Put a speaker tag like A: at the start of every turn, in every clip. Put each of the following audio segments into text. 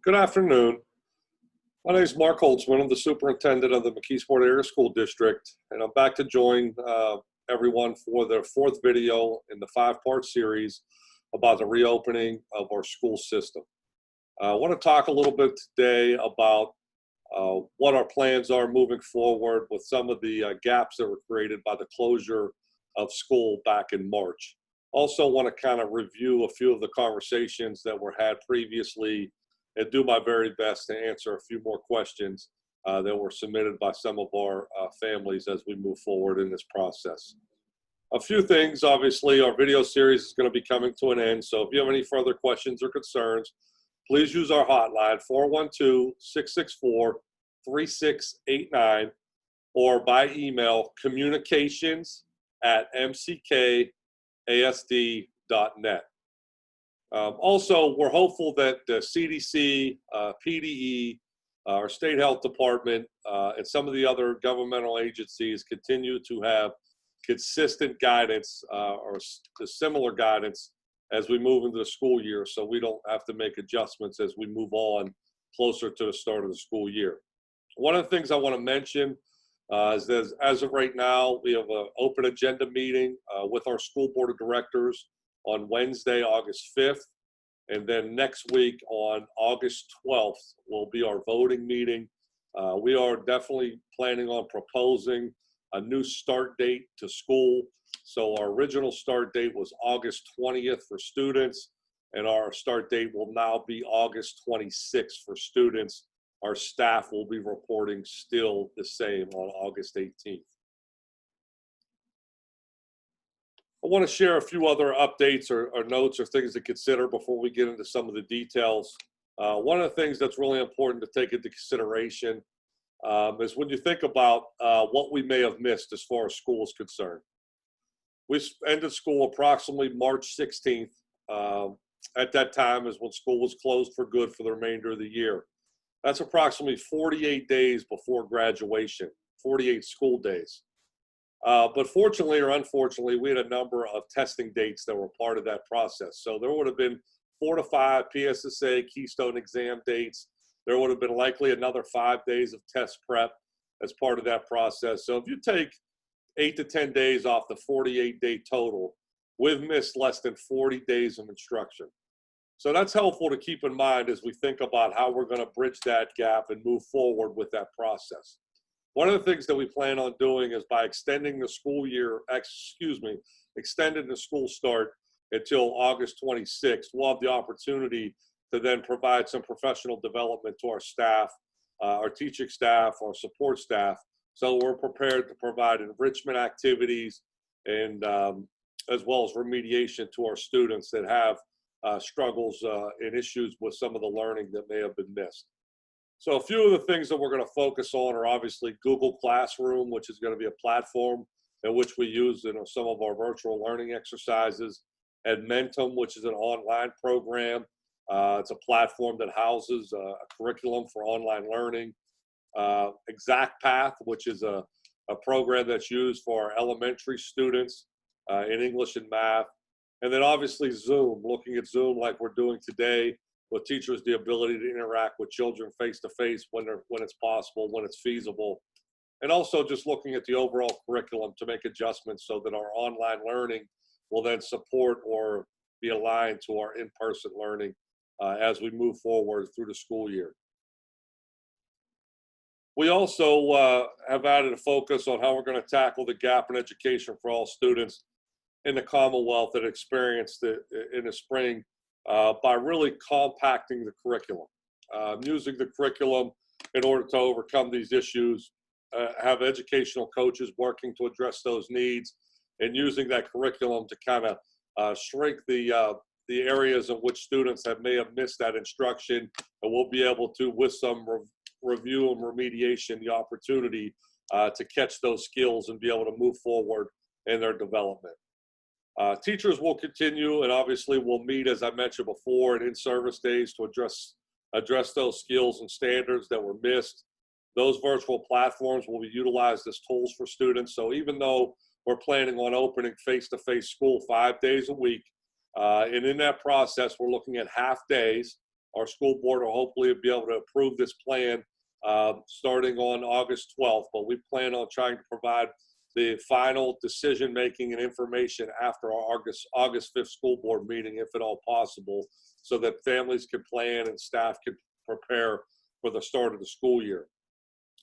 A: Good afternoon. My name is Mark Holtzman. I'm the superintendent of the McKeesport Area School District, and I'm back to join everyone for the fourth video in the five-part series about the reopening of our school system. I want to talk a little bit today about what our plans are moving forward with some of the gaps that were created by the closure of school back in March. Also want to kind of review a few of the conversations that were had previously and do my very best to answer a few more questions that were submitted by some of our families as we move forward in this process. A few things, obviously, our video series is going to be coming to an end, so if you have any further questions or concerns, please use our hotline, 412-664-3689, or by email, communications@mckasd.net. Also, we're hopeful that the CDC, PDE, our state health department, and some of the other governmental agencies continue to have consistent guidance or similar guidance as we move into the school year, so we don't have to make adjustments as we move on closer to the start of the school year. One of the things I want to mention is that as of right now, we have an open agenda meeting with our school board of directors on Wednesday, August 5th, and then next week on August 12th will be our voting meeting. We are definitely planning on proposing a new start date to school. So our original start date was August 20th for students, and our start date will now be August 26th for students. Our staff will be reporting still the same on August 18th. I want to share a few other updates or notes or things to consider before we get into some of the details. One of the things that's really important to take into consideration is when you think about what we may have missed as far as school is concerned. We ended school approximately March 16th. At that time is when school was closed for good for the remainder of the year. That's approximately 48 days before graduation, 48 school days. But fortunately or unfortunately, we had a number of testing dates that were part of that process. So there would have been 4 to 5 PSSA Keystone exam dates. There would have been likely another 5 days of test prep as part of that process. So if you take 8 to 10 days off the 48-day total, we've missed less than 40 days of instruction. So that's helpful to keep in mind as we think about how we're going to bridge that gap and move forward with that process. One of the things that we plan on doing is by extending the school year, extending the school start until August 26th, we'll have the opportunity to then provide some professional development to our staff, our teaching staff, our support staff, so we're prepared to provide enrichment activities and as well as remediation to our students that have struggles and issues with some of the learning that may have been missed. So a few of the things that we're going to focus on are obviously Google Classroom, which is going to be a platform in which we use some of our virtual learning exercises. Edmentum, which is an online program. It's a platform that houses a curriculum for online learning. ExactPath, which is a program that's used for our elementary students in English and math. And then obviously Zoom, looking at Zoom like we're doing today, with teachers the ability to interact with children face-to-face when it's possible, when it's feasible. And also just looking at the overall curriculum to make adjustments so that our online learning will then support or be aligned to our in-person learning as we move forward through the school year. We also have added a focus on how we're going to tackle the gap in education for all students in the Commonwealth that experienced it in the spring by really compacting the curriculum, using the curriculum in order to overcome these issues, have educational coaches working to address those needs, and using that curriculum to kind of shrink the areas in which students may have missed that instruction, and we'll be able to, with some review and remediation, the opportunity to catch those skills and be able to move forward in their development. Teachers will continue and obviously will meet, as I mentioned before, in in-service days to address those skills and standards that were missed. Those virtual platforms will be utilized as tools for students. So even though we're planning on opening face-to-face school 5 days a week, and in that process, we're looking at half days our school board will hopefully be able to approve this plan starting on August 12th, but we plan on trying to provide the final decision making and information after our August 5th school board meeting, if at all possible, so that families can plan and staff can prepare for the start of the school year.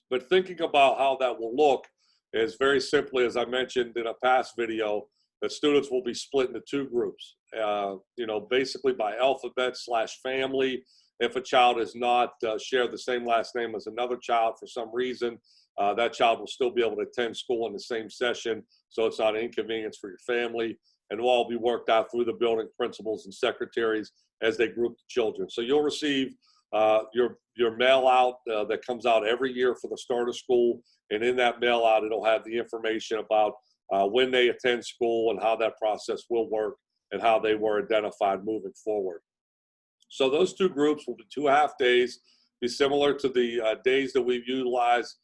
A: But thinking about how that will look is very simply, as I mentioned in a past video, that students will be split into two groups, basically by alphabet/family. If a child is not share the same last name as another child for some reason, that child will still be able to attend school in the same session, so it's not an inconvenience for your family, and will all be worked out through the building principals and secretaries as they group the children. So you'll receive your mail out that comes out every year for the start of school, and in that mail out it'll have the information about when they attend school and how that process will work and how they were identified moving forward. So those two groups will be 2 half days, be similar to the days that we've utilized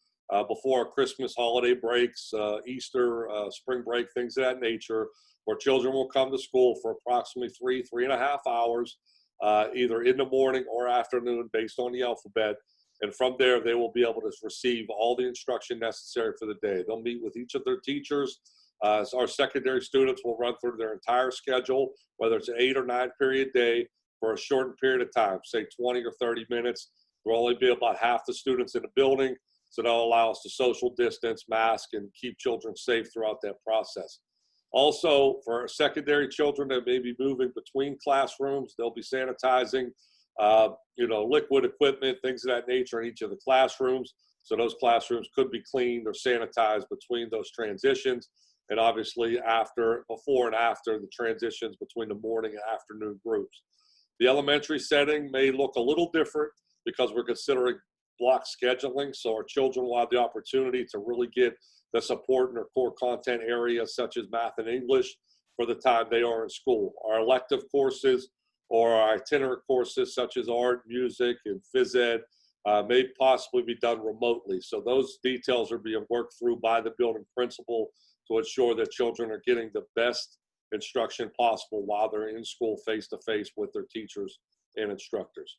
A: before our Christmas holiday breaks, Easter, spring break, things of that nature, where children will come to school for approximately 3.5 hours, either in the morning or afternoon based on the alphabet. And from there, they will be able to receive all the instruction necessary for the day. They'll meet with each of their teachers. Our secondary students will run through their entire schedule, whether it's an 8 or 9 period day, for a shortened period of time, say 20 or 30 minutes. There will only be about half the students in the building, so that'll allow us to social distance, mask, and keep children safe throughout that process. Also, for secondary children that may be moving between classrooms, they'll be sanitizing, liquid equipment, things of that nature in each of the classrooms. So those classrooms could be cleaned or sanitized between those transitions. And obviously before and after the transitions between the morning and afternoon groups. The elementary setting may look a little different because we're considering block scheduling. So our children will have the opportunity to really get the support in their core content areas such as math and English for the time they are in school. Our elective courses or our itinerant courses such as art, music, and phys ed may possibly be done remotely. So those details are being worked through by the building principal to ensure that children are getting the best instruction possible while they're in school face-to-face with their teachers and instructors.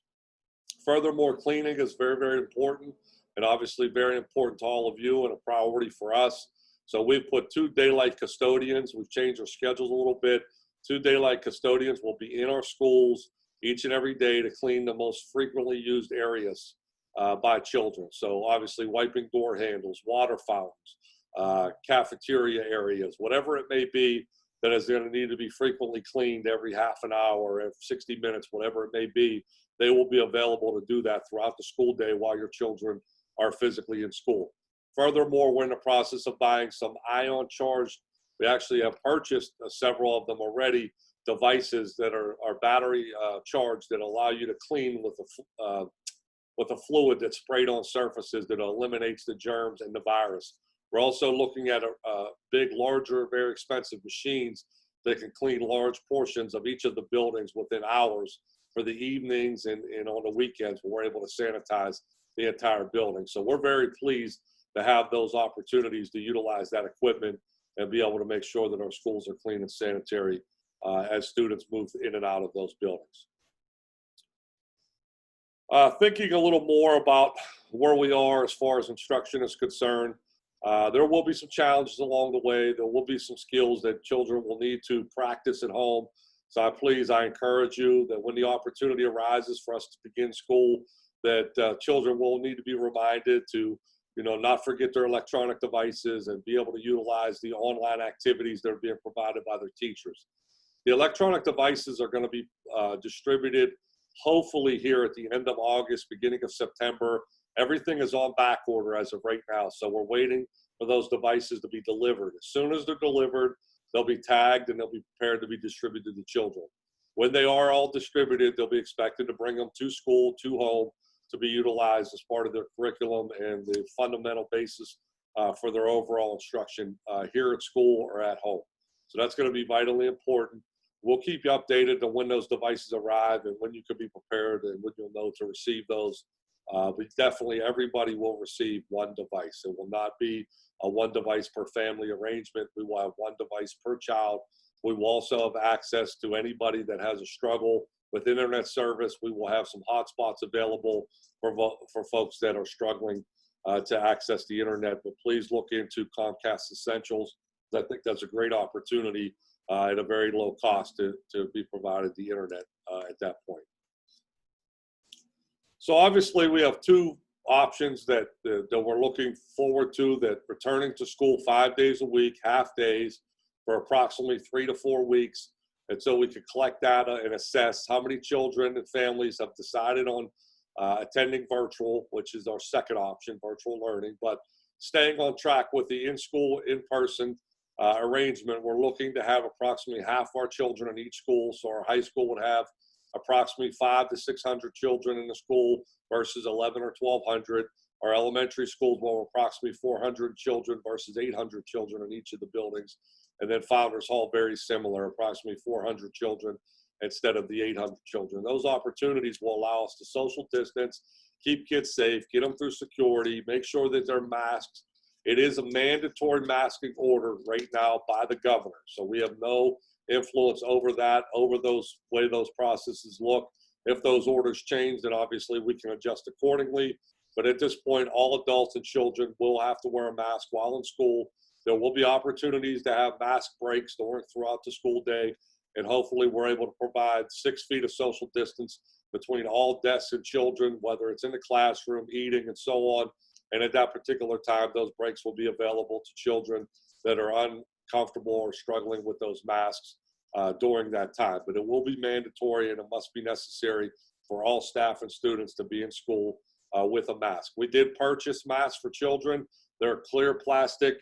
A: Furthermore, cleaning is very, very important, and obviously very important to all of you and a priority for us. So we've put 2 daylight custodians. We've changed our schedules a little bit. 2 daylight custodians will be in our schools each and every day to clean the most frequently used areas by children. So obviously wiping door handles, water fountains, cafeteria areas, whatever it may be that is going to need to be frequently cleaned every half an hour, every 60 minutes, whatever it may be. They will be available to do that throughout the school day while your children are physically in school. Furthermore, we're in the process of buying some ion charged. We actually have purchased several of them already, devices that are battery charged that allow you to clean with a fluid that's sprayed on surfaces that eliminates the germs and the virus. We're also looking at a big, larger, very expensive machines that can clean large portions of each of the buildings within hours for the evenings and on the weekends when we're able to sanitize the entire building. So we're very pleased to have those opportunities to utilize that equipment and be able to make sure that our schools are clean and sanitary as students move in and out of those buildings. Thinking a little more about where we are as far as instruction is concerned, there will be some challenges along the way. There will be some skills that children will need to practice at home. So I encourage you that when the opportunity arises for us to begin school, that children will need to be reminded to, not forget their electronic devices and be able to utilize the online activities that are being provided by their teachers. The electronic devices are going to be distributed hopefully here at the end of August, beginning of September. Everything is on back order as of right now. So we're waiting for those devices to be delivered. As soon as they're delivered, they'll be tagged and they'll be prepared to be distributed to children. When they are all distributed, they'll be expected to bring them to school, to home, to be utilized as part of their curriculum and the fundamental basis for their overall instruction here at school or at home. So that's going to be vitally important. We'll keep you updated on when those devices arrive and when you could be prepared and when you'll know to receive those. But definitely everybody will receive one device. It will not be a one device per family arrangement. We will have one device per child. We will also have access to anybody that has a struggle with internet service. We will have some hotspots available for folks that are struggling to access the internet. But please look into Comcast Essentials. I think that's a great opportunity at a very low cost to be provided the internet at that point. So obviously we have two options that we're looking forward to, that returning to school 5 days a week, half days, for approximately 3 to 4 weeks, and so we could collect data and assess how many children and families have decided on attending virtual, which is our second option, virtual learning. But staying on track with the in-school, in-person arrangement, we're looking to have approximately half our children in each school. So our high school would have approximately 500 to 600 children in the school versus 11 or 1,200. Our elementary schools will have approximately 400 children versus 800 children in each of the buildings. And then Founders Hall, very similar, approximately 400 children instead of the 800 children. Those opportunities will allow us to social distance, keep kids safe, get them through security, make sure that they're masked. It is a mandatory masking order right now by the governor. So we have no influence over that, over those way those processes look. If those orders change, then obviously we can adjust accordingly. But at this point, all adults and children will have to wear a mask while in school. There will be opportunities to have mask breaks throughout the school day, and hopefully we're able to provide 6 feet of social distance between all desks and children, whether it's in the classroom, eating, and so on. And at that particular time, those breaks will be available to children that are uncomfortable or struggling with those masks during that time. But it will be mandatory, and it must be necessary for all staff and students to be in school with a mask. We did purchase masks for children. They're clear plastic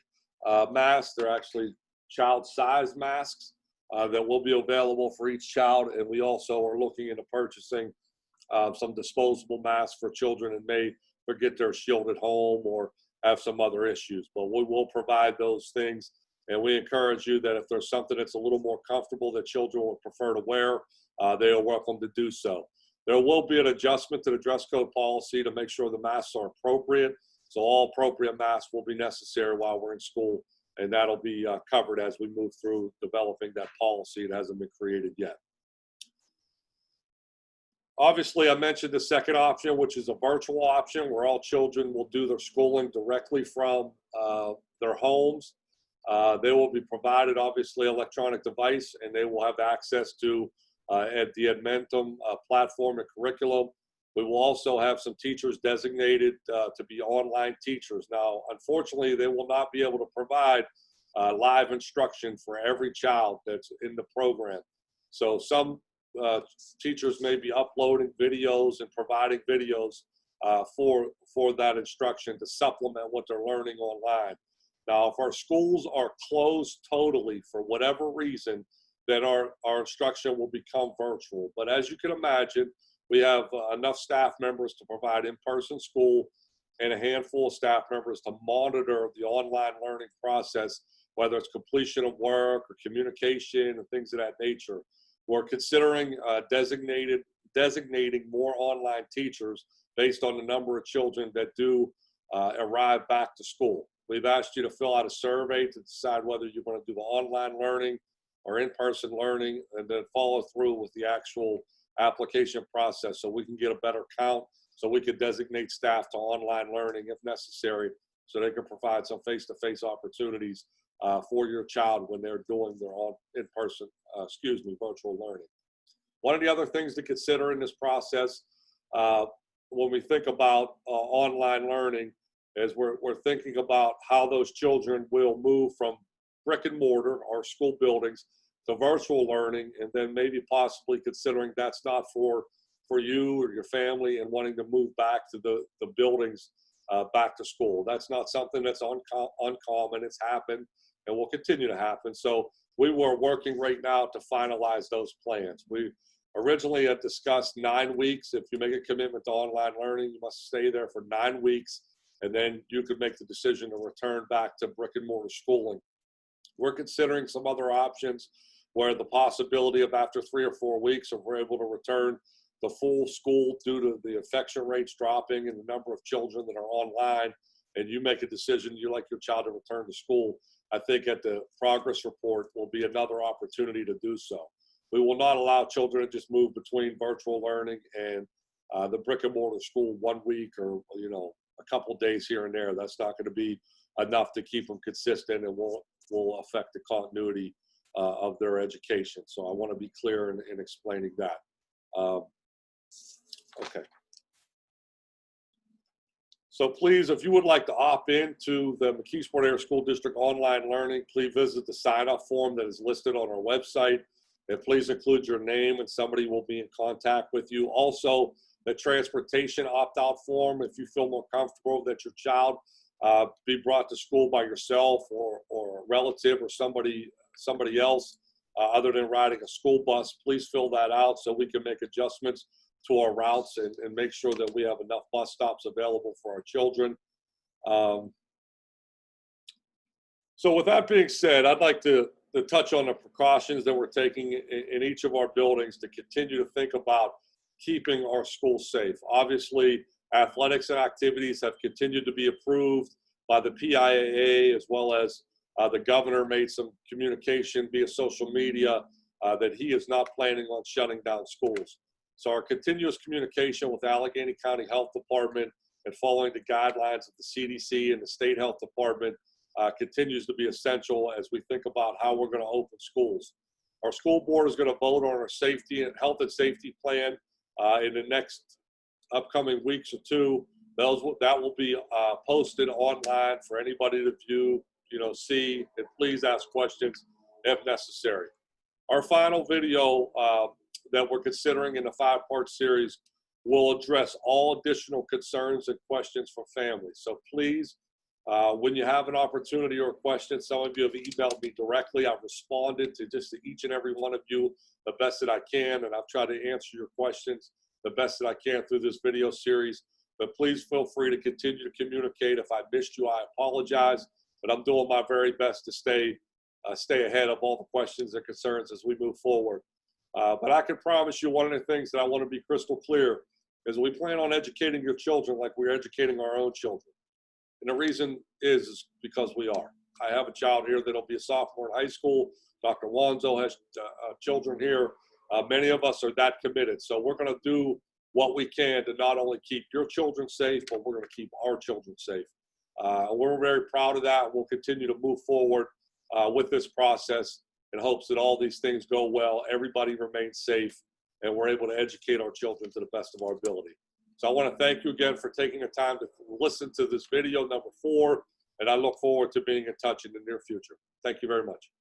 A: masks. They're actually child-sized masks that will be available for each child. And we also are looking into purchasing some disposable masks for children and may forget their shield at home or have some other issues. But we will provide those things. And we encourage you that if there's something that's a little more comfortable that children would prefer to wear, they are welcome to do so. There will be an adjustment to the dress code policy to make sure the masks are appropriate. So all appropriate masks will be necessary while we're in school, and that'll be covered as we move through developing that policy. It hasn't been created yet. Obviously, I mentioned the second option, which is a virtual option where all children will do their schooling directly from their homes. They will be provided, obviously, electronic device, and they will have access to at the Edmentum platform and curriculum. We will also have some teachers designated to be online teachers. Now, unfortunately, they will not be able to provide live instruction for every child that's in the program. So some teachers may be uploading videos and providing videos for that instruction to supplement what they're learning online. Now, if our schools are closed totally for whatever reason, then our instruction will become virtual. But as you can imagine, we have enough staff members to provide in-person school and a handful of staff members to monitor the online learning process, whether it's completion of work or communication and things of that nature. We're considering designating more online teachers based on the number of children that do arrive back to school. We've asked you to fill out a survey to decide whether you want to do the online learning or in-person learning, and then follow through with the actual application process so we can get a better count, so we can designate staff to online learning if necessary, so they can provide some face-to-face opportunities for your child when they're doing their in-person, virtual learning. One of the other things to consider in this process when we think about online learning is we're thinking about how those children will move from brick and mortar, our school buildings, to virtual learning, and then maybe possibly considering that's not for you or your family and wanting to move back to the buildings back to school. That's not something that's uncommon. It's happened and will continue to happen. So we were working right now to finalize those plans. We originally had discussed 9 weeks. If you make a commitment to online learning, you must stay there for 9 weeks, and then you could make the decision to return back to brick and mortar schooling. We're considering some other options where the possibility of after 3 or 4 weeks, if we're able to return the full school due to the infection rates dropping and the number of children that are online, and you make a decision you'd like your child to return to school, I think at the progress report will be another opportunity to do so. We will not allow children to just move between virtual learning and the brick and mortar school 1 week or, you know, a couple days here and there. That's not going to be enough to keep them consistent and will affect the continuity of their education. So I want to be clear in explaining that. Okay. So please, if you would like to opt into the McKeesport Area School District online learning, please visit the sign-up form that is listed on our website. And please include your name and somebody will be in contact with you. Also, the transportation opt-out form, if you feel more comfortable that your child be brought to school by yourself or a relative or somebody else other than riding a school bus, please fill that out so we can make adjustments to our routes and make sure that we have enough bus stops available for our children. So with that being said, I'd like to touch on the precautions that we're taking in each of our buildings to continue to think about keeping our schools safe. Obviously, athletics and activities have continued to be approved by the PIAA, as well as the governor made some communication via social media that he is not planning on shutting down schools. So our continuous communication with Allegheny County Health Department and following the guidelines of the CDC and the State Health Department continues to be essential as we think about how we're going to open schools. Our school board is going to vote on our safety and health and safety plan in the next upcoming weeks or two. That will be posted online for anybody to view, see, and please ask questions if necessary. Our final video that we're considering in the 5-part series will address all additional concerns and questions from families. So please, when you have an opportunity or a question, some of you have emailed me directly. I've responded to just each and every one of you the best that I can, and I've tried to answer your questions the best that I can through this video series. But please feel free to continue to communicate. If I missed you, I apologize, but I'm doing my very best to stay ahead of all the questions and concerns as we move forward. But I can promise you one of the things that I want to be crystal clear is we plan on educating your children like we're educating our own children. And the reason is because we are. I have a child here that'll be a sophomore in high school. Dr. Wanzo has children here. Many of us are that committed. So we're going to do what we can to not only keep your children safe, but we're going to keep our children safe. We're very proud of that. We'll continue to move forward with this process in hopes that all these things go well, everybody remains safe, and we're able to educate our children to the best of our ability. So I want to thank you again for taking the time to listen to this video number 4, and I look forward to being in touch in the near future. Thank you very much.